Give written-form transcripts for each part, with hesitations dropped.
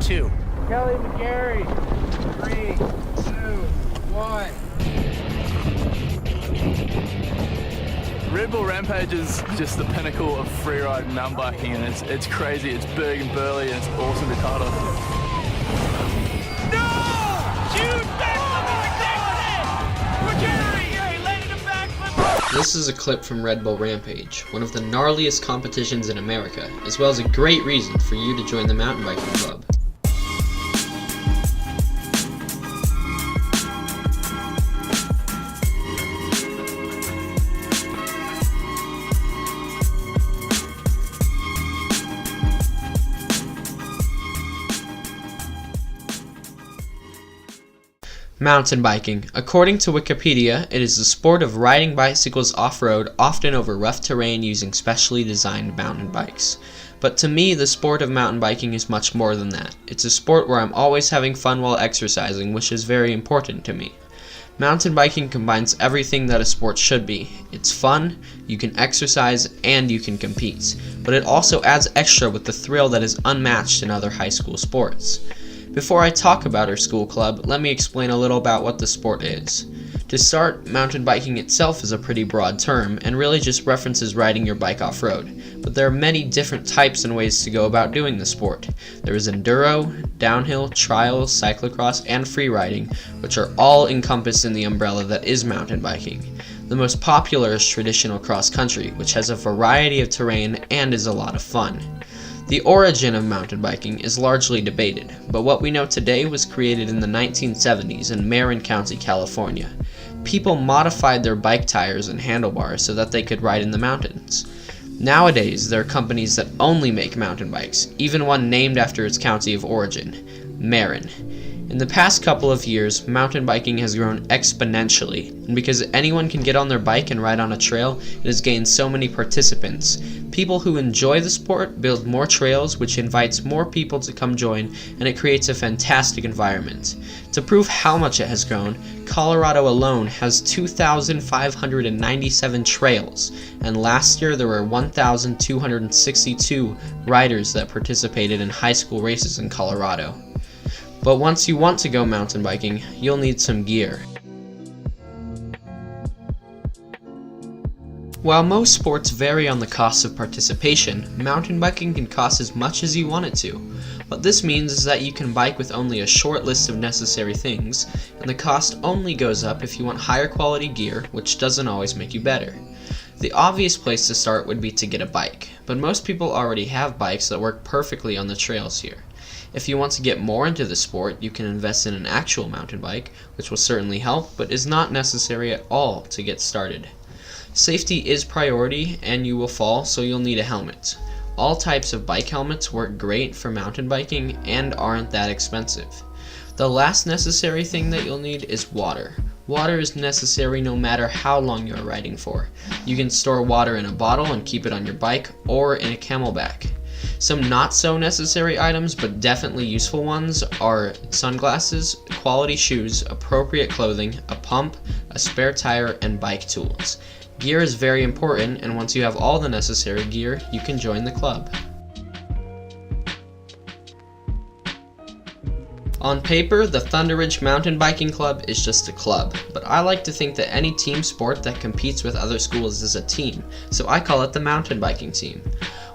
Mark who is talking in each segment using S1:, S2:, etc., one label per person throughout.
S1: 2.
S2: Kelly McGarry. 3, 2, 1.
S1: Red Bull Rampage is just the pinnacle of freeride mountain biking, and it's crazy, it's big and burly, and it's awesome to kart on.
S3: No! Huge backflip is McGarry! He landed a backflip!
S4: This is a clip from Red Bull Rampage, one of the gnarliest competitions in America, as well as a great reason for you to join the mountain biking club. Mountain biking. According to Wikipedia, it is the sport of riding bicycles off-road, often over rough terrain using specially designed mountain bikes. But to me, the sport of mountain biking is much more than that. It's a sport where I'm always having fun while exercising, which is very important to me. Mountain biking combines everything that a sport should be. It's fun, you can exercise, and you can compete. But it also adds extra with the thrill that is unmatched in other high school sports. Before I talk about our school club, let me explain a little about what the sport is. To start, mountain biking itself is a pretty broad term and really just references riding your bike off-road, but there are many different types and ways to go about doing the sport. There is enduro, downhill, trials, cyclocross, and freeriding, which are all encompassed in the umbrella that is mountain biking. The most popular is traditional cross-country, which has a variety of terrain and is a lot of fun. The origin of mountain biking is largely debated, but what we know today was created in the 1970s in Marin County, California. People modified their bike tires and handlebars so that they could ride in the mountains. Nowadays, there are companies that only make mountain bikes, even one named after its county of origin, Marin. In the past couple of years, mountain biking has grown exponentially, and because anyone can get on their bike and ride on a trail, it has gained so many participants. People who enjoy the sport build more trails, which invites more people to come join, and it creates a fantastic environment. To prove how much it has grown, Colorado alone has 2,597 trails, and last year there were 1,262 riders that participated in high school races in Colorado. But once you want to go mountain biking, you'll need some gear. While most sports vary on the cost of participation, mountain biking can cost as much as you want it to. What this means is that you can bike with only a short list of necessary things, and the cost only goes up if you want higher quality gear, which doesn't always make you better. The obvious place to start would be to get a bike, but most people already have bikes that work perfectly on the trails here. If you want to get more into the sport, you can invest in an actual mountain bike, which will certainly help, but is not necessary at all to get started. Safety is priority, and you will fall, so you'll need a helmet. All types of bike helmets work great for mountain biking and aren't that expensive. The last necessary thing that you'll need is water. Water is necessary no matter how long you're riding for. You can store water in a bottle and keep it on your bike or in a camelback. Some not so necessary items, but definitely useful ones, are sunglasses, quality shoes, appropriate clothing, a pump, a spare tire, and bike tools. Gear is very important, and once you have all the necessary gear, you can join the club. On paper, the Thunder Ridge Mountain Biking Club is just a club, but I like to think that any team sport that competes with other schools is a team, so I call it the mountain biking team.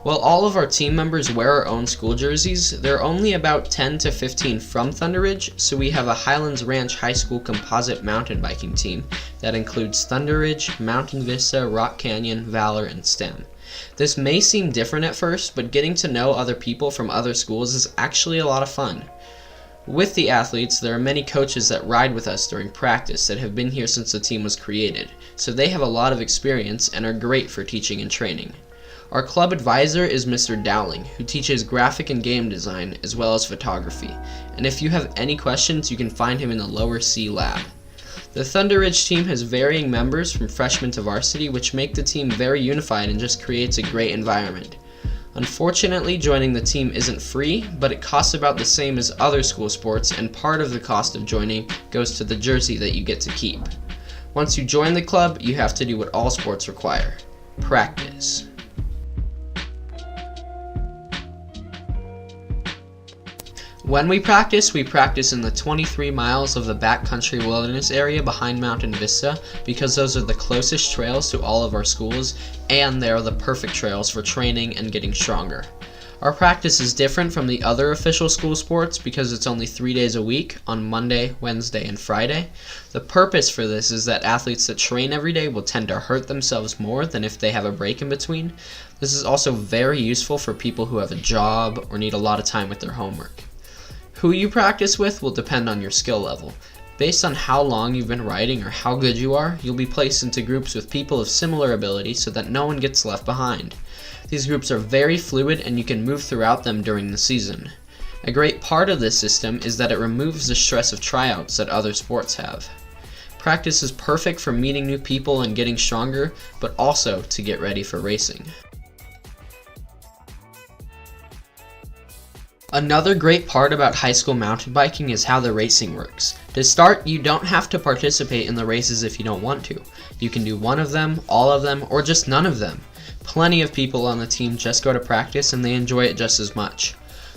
S4: While all of our team members wear our own school jerseys, there are only about 10 to 15 from Thunder Ridge, so we have a Highlands Ranch High School composite mountain biking team that includes Thunder Ridge, Mountain Vista, Rock Canyon, Valor, and STEM. This may seem different at first, but getting to know other people from other schools is actually a lot of fun. With the athletes, there are many coaches that ride with us during practice that have been here since the team was created, so they have a lot of experience and are great for teaching and training. Our club advisor is Mr. Dowling, who teaches graphic and game design as well as photography, and if you have any questions, you can find him in the Lower C lab. The Thunder Ridge team has varying members from freshman to varsity, which make the team very unified and just creates a great environment. Unfortunately, joining the team isn't free, but it costs about the same as other school sports, and part of the cost of joining goes to the jersey that you get to keep. Once you join the club, you have to do what all sports require: practice. When we practice in the 23 miles of the backcountry wilderness area behind Mountain Vista because those are the closest trails to all of our schools and they are the perfect trails for training and getting stronger. Our practice is different from the other official school sports because it's only 3 days a week on Monday, Wednesday, and Friday. The purpose for this is that athletes that train every day will tend to hurt themselves more than if they have a break in between. This is also very useful for people who have a job or need a lot of time with their homework. Who you practice with will depend on your skill level. Based on how long you've been riding or how good you are, you'll be placed into groups with people of similar ability so that no one gets left behind. These groups are very fluid and you can move throughout them during the season. A great part of this system is that it removes the stress of tryouts that other sports have. Practice is perfect for meeting new people and getting stronger, but also to get ready for racing. Another great part about high school mountain biking is how the racing works. To start, you don't have to participate in the races if you don't want to. You can do one of them, all of them, or just none of them. Plenty of people on the team just go to practice and they enjoy it just as much.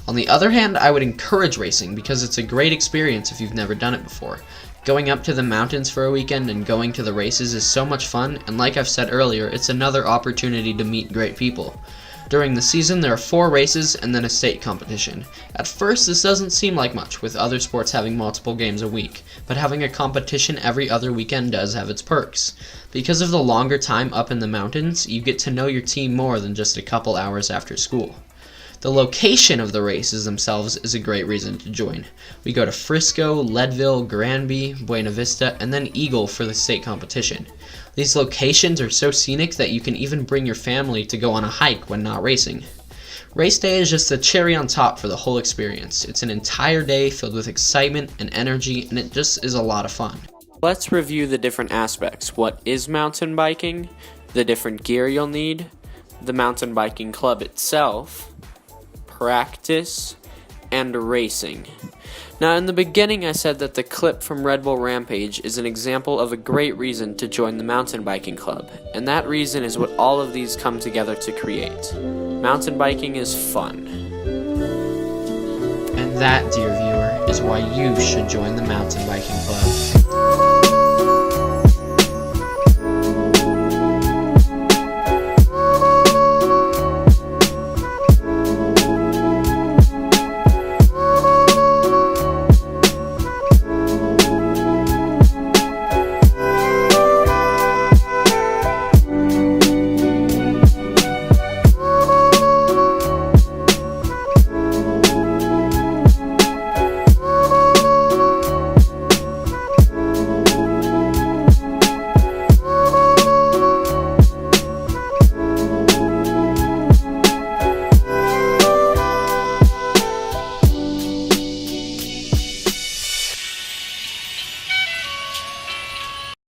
S4: On the other hand, I would encourage racing because it's a great experience if you've never done it before. Going up to the mountains for a weekend and going to the races is so much fun, and like I've said earlier, it's another opportunity to meet great people. During the season, there are 4 races and then a state competition. At first, this doesn't seem like much, with other sports having multiple games a week, but having a competition every other weekend does have its perks. Because of the longer time up in the mountains, you get to know your team more than just a couple hours after school. The location of the races themselves is a great reason to join. We go to Frisco, Leadville, Granby, Buena Vista, and then Eagle for the state competition. These locations are so scenic that you can even bring your family to go on a hike when not racing. Race day is just the cherry on top for the whole experience. It's an entire day filled with excitement and energy, and it just is a lot of fun. Let's review the different aspects. What is mountain biking? The different gear you'll need, the mountain biking club itself, practice, and racing. Now, in the beginning I said that the clip from Red Bull Rampage is an example of a great reason to join the mountain biking club, and that reason is what all of these come together to create. Mountain biking is fun. And that, dear viewer, is why you should join the mountain biking club.